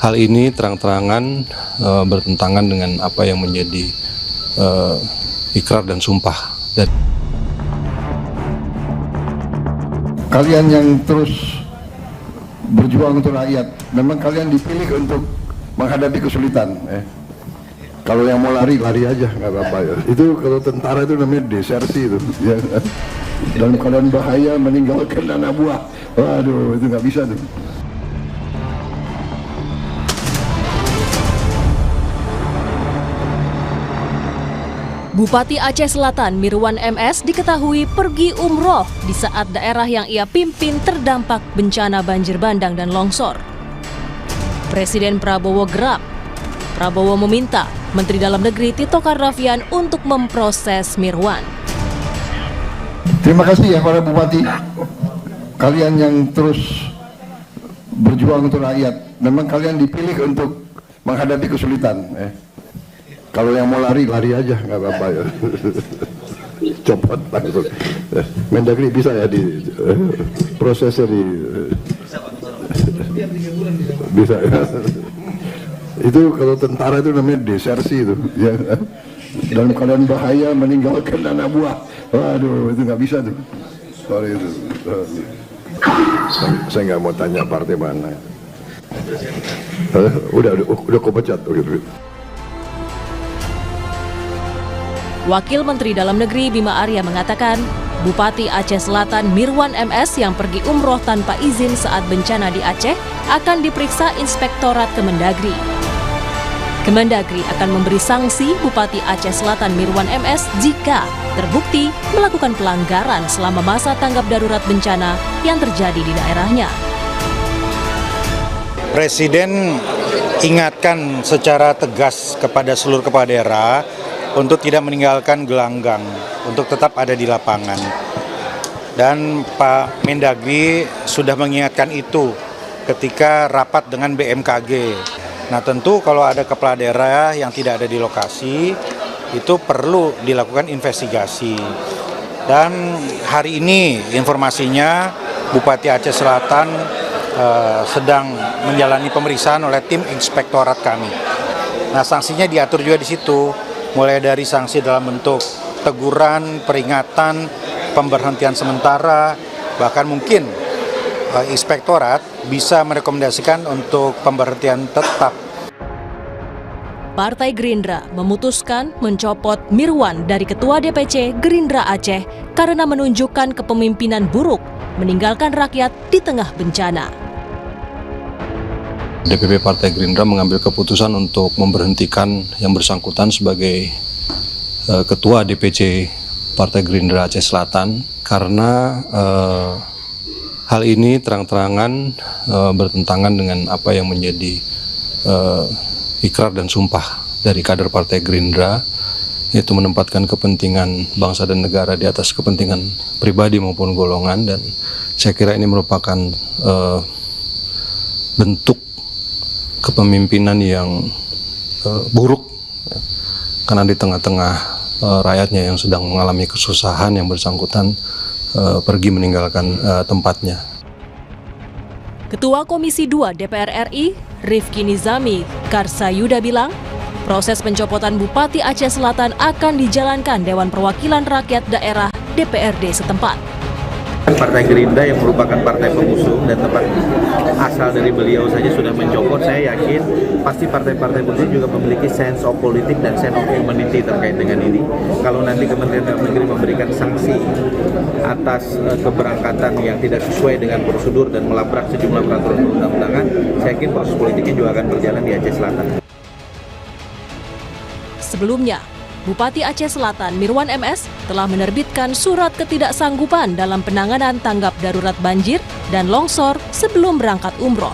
hal ini terang-terangan bertentangan dengan apa yang menjadi ikrar dan sumpah. Kalian yang terus berjuang untuk rakyat, memang kalian dipilih untuk menghadapi kesulitan. Kalau yang mau lari aja, nggak apa-apa ya. Itu kalau tentara itu namanya desersi itu. Ya. Dalam keadaan bahaya meninggalkan anak buah. Waduh, itu nggak bisa tuh. Bupati Aceh Selatan Mirwan MS diketahui pergi umroh di saat daerah yang ia pimpin terdampak bencana banjir bandang dan longsor. Presiden Prabowo gerap. Prabowo meminta Menteri Dalam Negeri Tito Karnavian untuk memproses Mirwan. Terima kasih ya para bupati. Kalian yang terus berjuang untuk rakyat. Memang kalian dipilih untuk menghadapi kesulitan. Kalau yang mau lari aja, nggak apa-apa ya. Copot langsung. Mendagri bisa ya di prosesnya bisa ya. Itu kalau tentara itu namanya desersi itu. Ya. Dalam keadaan bahaya meninggalkan anak buah. Waduh, itu nggak bisa tuh. Sorry itu. Saya nggak mau tanya partai mana. Udah kau pecat gitu. Wakil Menteri Dalam Negeri Bima Arya mengatakan, Bupati Aceh Selatan Mirwan MS yang pergi umroh tanpa izin saat bencana di Aceh akan diperiksa Inspektorat Kemendagri. Kemendagri akan memberi sanksi Bupati Aceh Selatan Mirwan MS jika terbukti melakukan pelanggaran selama masa tanggap darurat bencana yang terjadi di daerahnya. Presiden ingatkan secara tegas kepada seluruh kepala daerah untuk tidak meninggalkan gelanggang, untuk tetap ada di lapangan. Dan Pak Mendagri sudah mengingatkan itu ketika rapat dengan BMKG. Nah tentu kalau ada kepala daerah yang tidak ada di lokasi, itu perlu dilakukan investigasi. Dan hari ini informasinya Bupati Aceh Selatan sedang menjalani pemeriksaan oleh tim inspektorat kami. Nah sanksinya diatur juga di situ. Mulai dari sanksi dalam bentuk teguran, peringatan, pemberhentian sementara, bahkan mungkin inspektorat bisa merekomendasikan untuk pemberhentian tetap. Partai Gerindra memutuskan mencopot Mirwan dari Ketua DPC Gerindra Aceh karena menunjukkan kepemimpinan buruk, meninggalkan rakyat di tengah bencana. DPP Partai Gerindra mengambil keputusan untuk memberhentikan yang bersangkutan sebagai Ketua DPC Partai Gerindra Aceh Selatan karena hal ini terang-terangan bertentangan dengan apa yang menjadi ikrar dan sumpah dari kader Partai Gerindra, yaitu menempatkan kepentingan bangsa dan negara di atas kepentingan pribadi maupun golongan. Dan saya kira ini merupakan bentuk kepemimpinan yang buruk, karena di tengah-tengah rakyatnya yang sedang mengalami kesusahan, yang bersangkutan pergi meninggalkan tempatnya. Ketua Komisi 2 DPR RI, Rifki Nizami Karsayuda bilang, proses pencopotan Bupati Aceh Selatan akan dijalankan Dewan Perwakilan Rakyat Daerah DPRD setempat. Partai Gerindra yang merupakan partai pengusung dan tempat asal dari beliau saja sudah mencopot, saya yakin pasti partai-partai politik juga memiliki sense of politik dan sense of humanity terkait dengan ini. Kalau nanti Kementerian Dalam Negeri memberikan sanksi atas keberangkatan yang tidak sesuai dengan prosedur dan melabrak sejumlah peraturan undang-undangan, saya yakin proses politiknya juga akan berjalan di Aceh Selatan. Sebelumnya, Bupati Aceh Selatan Mirwan MS telah menerbitkan surat ketidaksanggupan dalam penanganan tanggap darurat banjir dan longsor sebelum berangkat umroh.